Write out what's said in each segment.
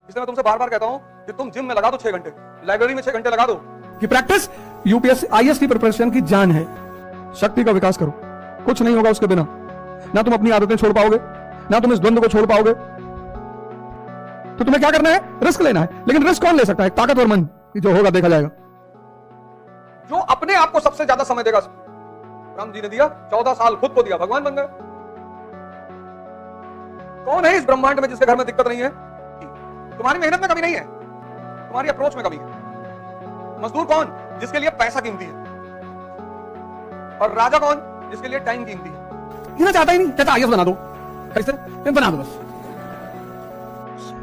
इसलिए मैं तुमसे बार बार कहता हूं कि तुम जिम में लगा दो 6 घंटे, लाइब्रेरी में 6 घंटे लगा दो। कि प्रैक्टिस यूपीएससी आईएएस की प्रिपरेशन की जान है। शक्ति का विकास करो, कुछ नहीं होगा उसके बिना। ना तुम अपनी आदतें छोड़ पाओगे, ना तुम इस द्वंद्व को छोड़ पाओगे। तो तुम्हें क्या करना है? रिस्क लेना है। लेकिन रिस्क कौन ले सकता है? ताकतवर मन, जो होगा देखा जाएगा। जो अपने आप को सबसे ज्यादा समय देगा। राम जी ने दिया 14 साल, खुद को दिया, भगवान बन गए। कौन है इस ब्रह्मांड में जिसके घर में दिक्कत नहीं है? तुम्हारी मेहनत में कमी नहीं है, तुम्हारी अप्रोच में कमी है। मजदूर कौन? जिसके लिए पैसा कीमती है। और राजा कौन? जिसके लिए टाइम कीमती है। ये चाहता ही नहीं, कहता आईएएस बना दो। कैसे? बना दो बस।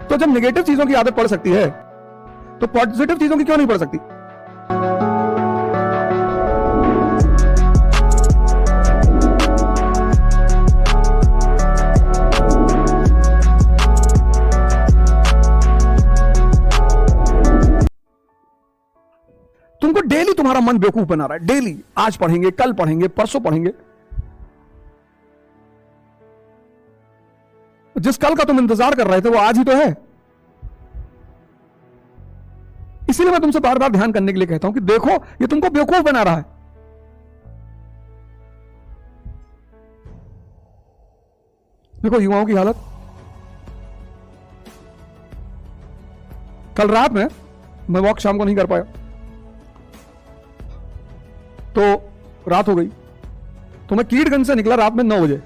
तो जब नेगेटिव चीजों की आदत पड़ सकती है तो पॉजिटिव चीजों की क्यों नहीं पड़ सकती? तुमको डेली तुम्हारा मन बेवकूफ बना रहा है। डेली आज पढ़ेंगे, कल पढ़ेंगे, परसों पढ़ेंगे। जिस कल का तुम इंतजार कर रहे थे वो आज ही तो है। इसीलिए मैं तुमसे बार बार ध्यान करने के लिए कहता हूं कि देखो ये तुमको बेवकूफ बना रहा है। देखो युवाओं की हालत। कल रात में मैं वॉक शाम को नहीं कर पाया तो रात हो गई। तो मैं कीटगंज से निकला रात में 9 बजे,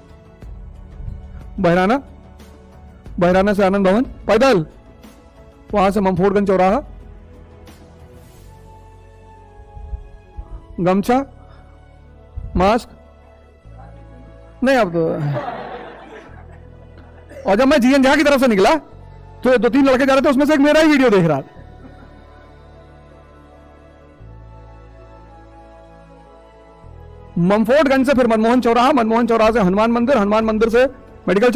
बहराना से आनंद भवन पैदल, वहां से ममफोर्डगंज चौराहा, गमछा, मास्क नहीं अब तो। और जब मैं जीएन झा की तरफ से निकला तो 2-3 लड़के जा रहे थे, उसमें से एक मेरा ही वीडियो देख रहा था। ममफोर्डगंज से फिर मनमोहन चौराहा से हनुमान मंदिर से मेडिकल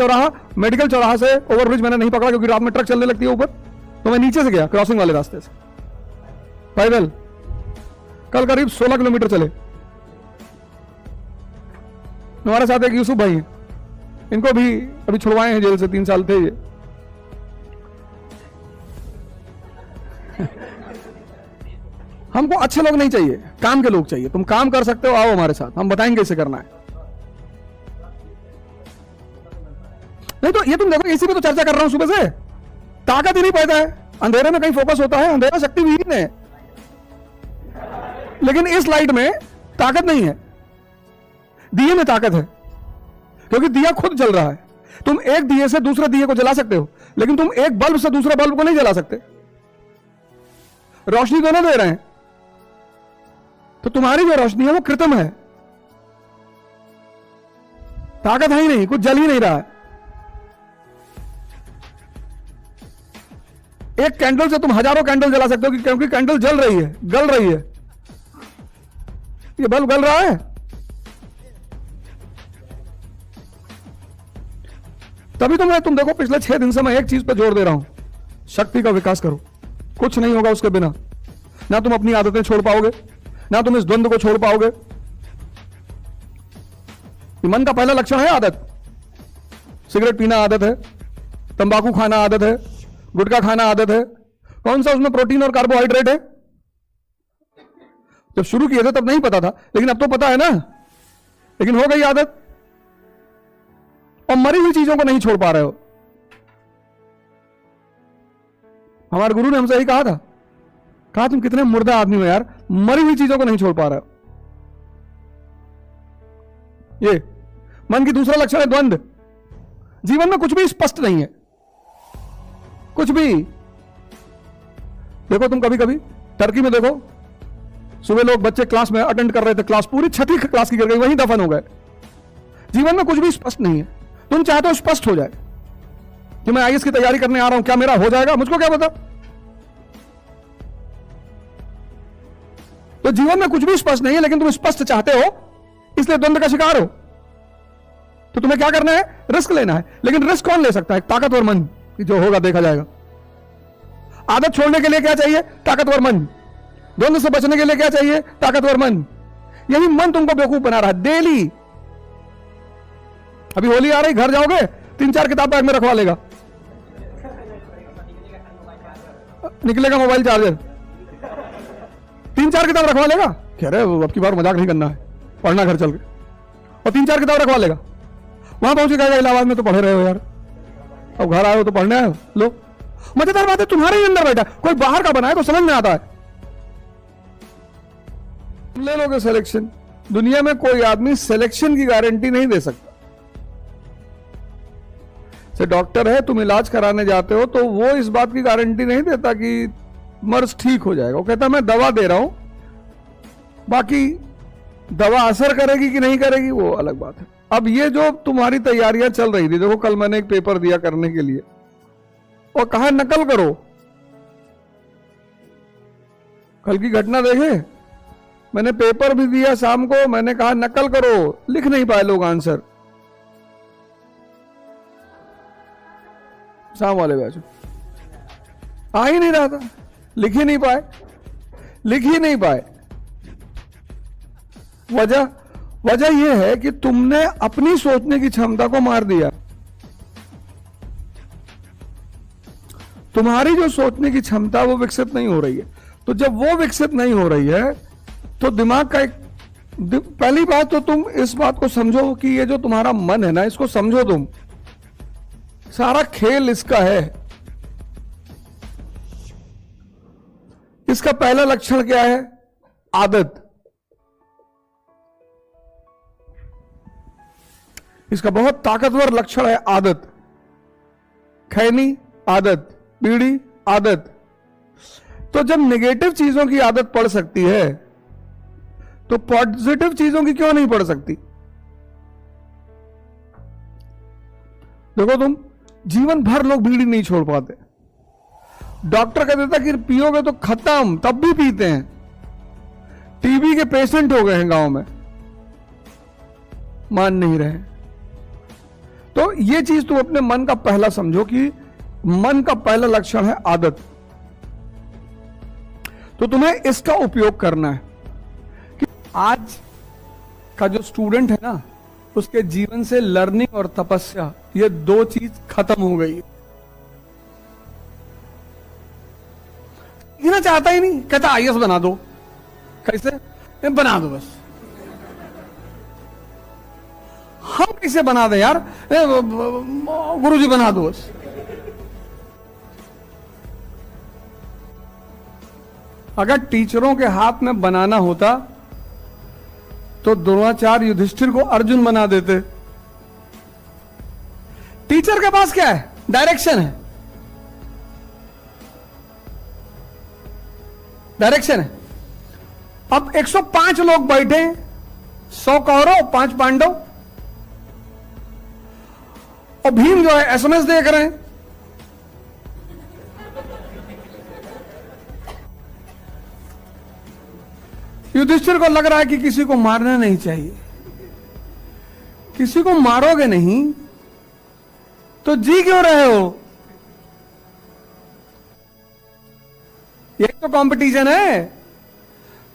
चौराहा से ओवरब्रिज मैंने नहीं पकड़ा क्योंकि रात में ट्रक चलने लगती है ऊपर, तो मैं नीचे से गया क्रॉसिंग वाले रास्ते से पैदल। कल करीब 16 किलोमीटर चले। हमारे साथ एक यूसुफ भाई हैं, इनको भी अभी छुड़वाए हैं जेल से, 3 साल थे ये। हमको अच्छे लोग नहीं चाहिए, काम के लोग चाहिए। तुम काम कर सकते हो, आओ हमारे साथ, हम बताएंगे कैसे करना है। नहीं तो ये तुम देखो, इसी पे तो चर्चा कर रहा हूं सुबह से। ताकत ही नहीं पैदा है, अंधेरे में कहीं फोकस होता है। अंधेरा शक्ति विहीन है, लेकिन इस लाइट में ताकत नहीं है। दिए में ताकत है क्योंकि दिया खुद जल रहा है। तुम एक दिए से दूसरे दिए को जला सकते हो, लेकिन तुम एक बल्ब से दूसरे बल्ब को नहीं जला सकते। रोशनी दोनों दे रहे हैं, तो तुम्हारी जो रोशनी है वो कृत्रिम है, ताकत है ही नहीं, कुछ जल ही नहीं रहा है। एक कैंडल से तुम हजारों कैंडल जला सकते हो क्योंकि कैंडल जल रही है, गल रही है। ये बल्ब गल रहा है। तभी तो तुम देखो पिछले 6 दिन से मैं एक चीज पर जोर दे रहा हूं, शक्ति का विकास करो, कुछ नहीं होगा उसके बिना। ना तुम अपनी आदतें छोड़ पाओगे, ना तुम इस द्वंद्व को छोड़ पाओगे। मन का पहला लक्षण है आदत। सिगरेट पीना आदत है, तंबाकू खाना आदत है, गुटखा खाना आदत है। कौन सा उसमें प्रोटीन और कार्बोहाइड्रेट है? जब शुरू किए थे तब नहीं पता था, लेकिन अब तो पता है ना। लेकिन हो गई आदत, और मरी हुई चीजों को नहीं छोड़ पा रहे हो। हमारे गुरु ने हमसे यही कहा तुम कितने मुर्दा आदमी हो यार, मरी हुई चीजों को नहीं छोड़ पा रहे हो। ये मन की दूसरा लक्षण है द्वंद्व। जीवन में कुछ भी स्पष्ट नहीं है, कुछ भी। देखो तुम कभी टर्की में देखो, सुबह लोग बच्चे क्लास में अटेंड कर रहे थे, क्लास पूरी छठी क्लास की गिर गई, वहीं दफन हो गए। जीवन में कुछ भी स्पष्ट नहीं है। तुम चाहते हो स्पष्ट हो जाए कि मैं आईएएस की तैयारी करने आ रहा हूं, क्या मेरा हो जाएगा? मुझको क्या पता। तो जीवन में कुछ भी स्पष्ट नहीं है, लेकिन तुम स्पष्ट चाहते हो, इसलिए द्वंद्व का शिकार हो। तो तुम्हें क्या करना है? रिस्क लेना है। लेकिन रिस्क कौन ले सकता है? ताकतवर मन, जो होगा देखा जाएगा। आदत छोड़ने के लिए क्या चाहिए? ताकतवर मन। द्वंद्व से बचने के लिए क्या चाहिए? ताकतवर मन। यही मन तुमको बेवकूफ बना रहा है डेली। अभी होली आ रही, घर जाओगे 3-4 किताब बैग में रखवा लेगा। निकलेगा मोबाइल चार्जर, 3-4 किताब रखवा लेगा, कह रहे अब की बार मजाक नहीं करना है, पढ़ना घर चल के, और 3-4 किताब रखवा लेगा। वहां पहुंच गएगा इलाहाबाद में, तो पढ़े रहे हो यार, अब घर आए हो तो पढ़ने आए हो। लो, मजेदार बात है तुम्हारे ही अंदर बैठा, कोई बाहर का बनाए तो समझ में आता है। तुम ले लोगे सिलेक्शन, दुनिया में कोई आदमी सिलेक्शन की गारंटी नहीं दे सकता। से डॉक्टर है, तुम इलाज कराने जाते हो तो वो इस बात की गारंटी नहीं देता कि मर्ज ठीक हो जाएगा, वो कहता मैं दवा दे रहा हूं, बाकी दवा असर करेगी कि नहीं करेगी वो अलग बात है। अब ये जो तुम्हारी तैयारियां चल रही थी, देखो कल मैंने एक पेपर दिया करने के लिए और कहा नकल करो, कल की घटना देखे, मैंने पेपर भी दिया शाम को, मैंने कहा नकल करो, लिख नहीं पाए लोग आंसर, शाम वाले बैच आ ही नहीं रहा था, लिख ही नहीं पाए, लिख ही नहीं पाए। वजह यह है कि तुमने अपनी सोचने की क्षमता को मार दिया। तुम्हारी जो सोचने की क्षमता वो विकसित नहीं हो रही है, तो जब वो विकसित नहीं हो रही है तो दिमाग का एक, पहली बात तो तुम इस बात को समझो कि ये जो तुम्हारा मन है ना, इसको समझो तुम, सारा खेल इसका है। इसका पहला लक्षण क्या है? आदत। इसका बहुत ताकतवर लक्षण है आदत। खैनी आदत, बीड़ी आदत। तो जब नेगेटिव चीजों की आदत पड़ सकती है तो पॉजिटिव चीजों की क्यों नहीं पड़ सकती? देखो तुम, जीवन भर लोग बीड़ी नहीं छोड़ पाते, डॉक्टर कह देता कि पियोगे तो खत्म, तब भी पीते हैं। टीबी के पेशेंट हो गए हैं गांव में, मान नहीं रहे। तो ये चीज तुम अपने मन का पहला समझो कि मन का पहला लक्षण है आदत। तो तुम्हें इसका उपयोग करना है कि आज का जो स्टूडेंट है ना, उसके जीवन से लर्निंग और तपस्या, ये दो चीज खत्म हो गई। सीखना चाहता ही नहीं, कहता आईएएस बना दो। कैसे बना दो? बस हम कैसे बना दे यार? गुरुजी बना दो बस। अगर टीचरों के हाथ में बनाना होता तो द्रोणाचार्य युधिष्ठिर को अर्जुन बना देते। टीचर के पास क्या है? डायरेक्शन है, डायरेक्शन है। अब 105 लोग बैठे, 100 कौरव 5 पांडव, और भीम जो है एसएमएस देख रहे हैं। युधिष्ठिर को लग रहा है कि किसी को मारना नहीं चाहिए। किसी को मारोगे नहीं तो जी क्यों रहे हो? यही तो कंपटीशन है।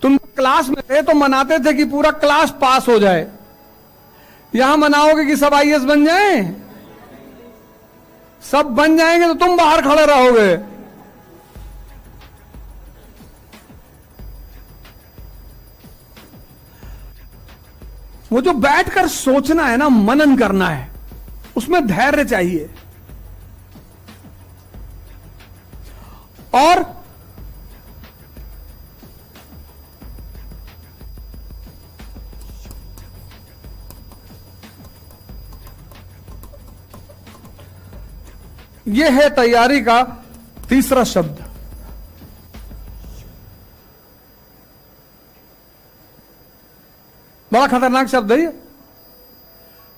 तुम क्लास में थे तो मनाते थे कि पूरा क्लास पास हो जाए। यहां मनाओगे कि सब आईएएस बन जाएं? सब बन जाएंगे तो तुम बाहर खड़े रहोगे। वो जो बैठकर सोचना है ना, मनन करना है, उसमें धैर्य चाहिए। और यह है तैयारी का तीसरा शब्द। बड़ा खतरनाक शब्द है ये।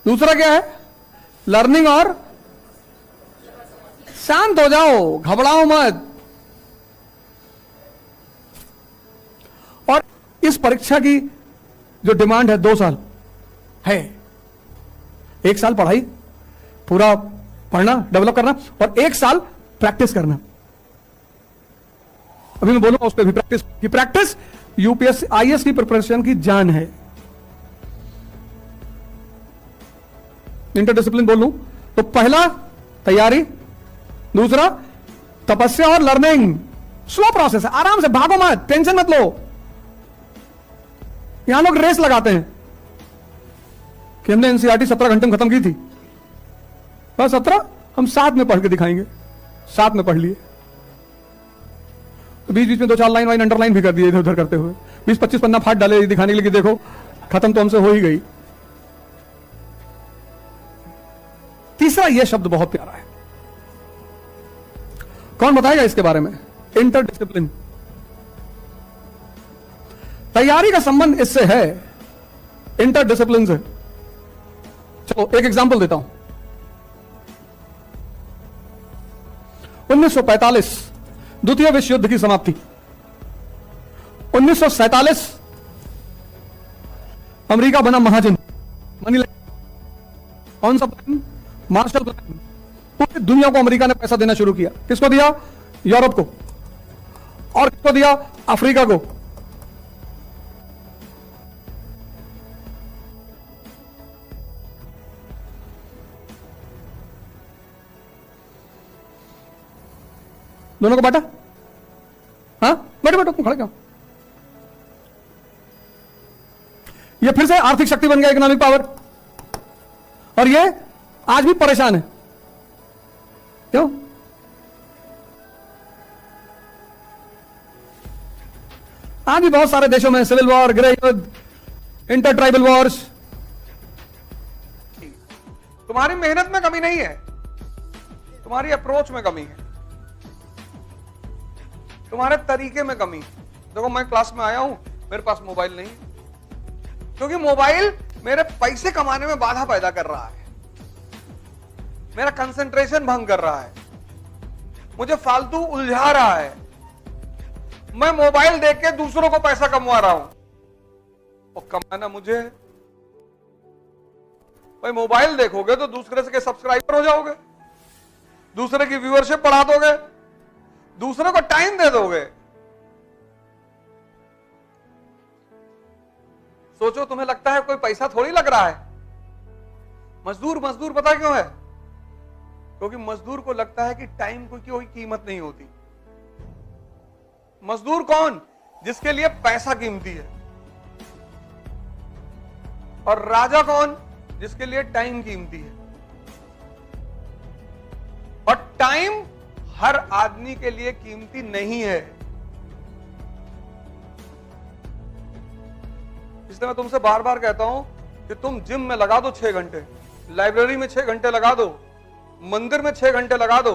दूसरा क्या है? लर्निंग और शांत हो जाओ, घबराओ मत। और इस परीक्षा की जो डिमांड है 2 साल है। 1 साल पढ़ाई पूरा पढ़ना, डेवलप करना, और 1 साल प्रैक्टिस करना। अभी मैं बोलूंगा उस पर भी, प्रैक्टिस यूपीएससी आईएएस की प्रिपरेशन की जान है। इंटरडिसिप्लिन बोल लूं तो पहला तैयारी, दूसरा तपस्या और लर्निंग, स्लो प्रोसेस है, आराम से भागो मत, टेंशन मत लो। यहां लोग रेस लगाते हैं कि हमने एनसीईआरटी 17 घंटे में खत्म की थी, बस 17 हम 7 में पढ़ के दिखाएंगे। 7 में पढ़ लिए, तो बीच बीच में 2-4 लाइन वाइन अंडरलाइन भी कर दिए इधर उधर करते हुए, 20-25 पन्ना फाड़ डाले दिखाने के लिए कि देखो खत्म तो हमसे हो ही गई। तीसरा यह शब्द बहुत प्यारा है, कौन बताएगा इसके बारे में? इंटरडिसिप्लिन। तैयारी का संबंध इससे है, इंटरडिसिप्लिन से। चलो एक एग्जांपल देता हूं। 1945 द्वितीय विश्व युद्ध की समाप्ति। 1947 अमेरिका बना महाजन, मनी लॉन्ड्रिंग। कौन सा प्लान? Marshall plan. पूरी दुनिया को अमेरिका ने पैसा देना शुरू किया। किसको दिया? यूरोप को। और किसको दिया? अफ्रीका को। दोनों को बांटा। हाँ बैठो बैठो, तुम खड़े क्यों? ये फिर से आर्थिक शक्ति बन गया, इकोनॉमिक पावर, और ये आज भी परेशान है। क्यों? आज भी बहुत सारे देशों में सिविल वॉर, गृह युद्ध, इंटर ट्राइबल वॉर्स। तुम्हारी मेहनत में कमी नहीं है, तुम्हारी अप्रोच में कमी है, तुम्हारे तरीके में कमी है। देखो मैं क्लास में आया हूं, मेरे पास मोबाइल नहीं, क्योंकि मोबाइल मेरे पैसे कमाने में बाधा पैदा कर रहा है, मेरा कंसंट्रेशन भंग कर रहा है, मुझे फालतू उलझा रहा है। मैं मोबाइल देख के दूसरों को पैसा कमवा रहा हूं, और कमाना मुझे है। भाई मोबाइल देखोगे तो दूसरे से सब्सक्राइबर हो जाओगे, दूसरे की व्यूअरशिप बढ़ा दोगे, दूसरे को टाइम दे दोगे। सोचो, तुम्हें लगता है कोई पैसा थोड़ी लग रहा है। मजदूर मजदूर पता क्यों है? क्योंकि मजदूर को लगता है कि टाइम को कोई कीमत नहीं होती। मजदूर कौन? जिसके लिए पैसा कीमती है। और राजा कौन? जिसके लिए टाइम कीमती है। और टाइम हर आदमी के लिए कीमती नहीं है। इसलिए मैं तुमसे बार बार कहता हूं कि तुम जिम में लगा दो 6 घंटे, लाइब्रेरी में 6 घंटे लगा दो, मंदिर में 6 घंटे लगा दो,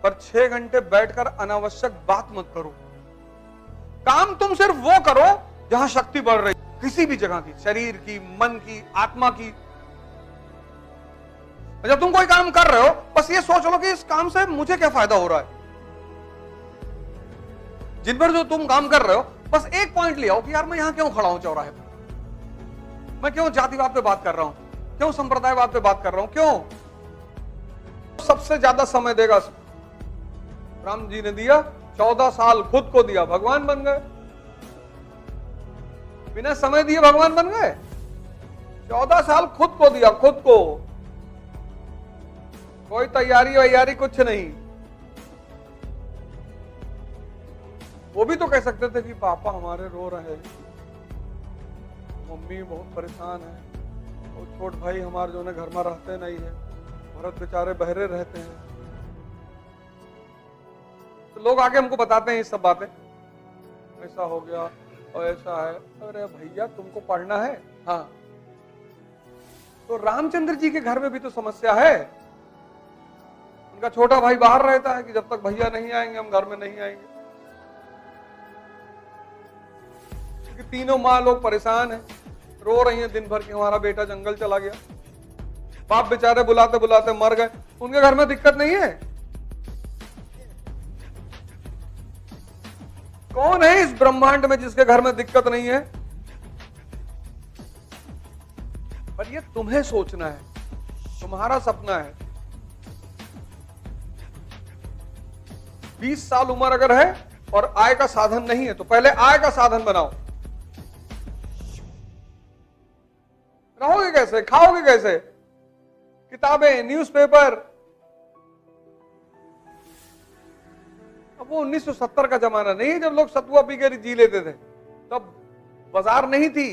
पर 6 घंटे बैठकर अनावश्यक बात मत करो। काम तुम सिर्फ वो करो जहां शक्ति बढ़ रही, किसी भी जगह की, शरीर की, मन की, आत्मा की। जब तुम कोई काम कर रहे हो, बस ये सोच लो कि इस काम से मुझे क्या फायदा हो रहा है। जिन पर जो तुम काम कर रहे हो, बस एक पॉइंट ले आओ कि यार मैं यहां क्यों खड़ा हूं चौराहे पर, मैं क्यों जातिवाद पे बात कर रहा हूं, क्यों संप्रदायवाद पे बात कर रहा हूं, क्यों? सबसे ज्यादा समय देगा राम जी ने दिया, 14 साल खुद को दिया, भगवान बन गए। बिना समय दिए भगवान बन गए। 14 साल खुद को दिया, खुद को, कोई तैयारी वैयारी कुछ नहीं। वो भी तो कह सकते थे कि पापा हमारे रो रहे हैं, मम्मी बहुत परेशान है, और छोट भाई हमारे जो है घर में रहते नहीं है, भरत बेचारे बहरे रहते हैं। तो लोग आके हमको बताते हैं ये सब बातें, ऐसा हो गया और ऐसा है। अरे भैया तुमको पढ़ना है। हाँ, तो रामचंद्र जी के घर में भी तो समस्या है। उनका छोटा भाई बाहर रहता है कि जब तक भैया नहीं आएंगे हम घर में नहीं आएंगे, क्योंकि तीनों माँ लोग परेशान हैं, रो रही हैं दिन भर कि हमारा बेटा जंगल चला गया। बाप बेचारे बुलाते बुलाते मर गए, उनके घर में दिक्कत नहीं है। कौन है इस ब्रह्मांड में जिसके घर में दिक्कत नहीं है? पर ये तुम्हें सोचना है, तुम्हारा सपना है। 20 साल उम्र अगर है और आय का साधन नहीं है, तो पहले आय का साधन बनाओ। रहोगे कैसे, खाओगे कैसे? किताबें, न्यूज़पेपर, अब वो 1970 का जमाना नहीं है जब लोग सतुआ पी के जी लेते थे, तब बाजार नहीं थी,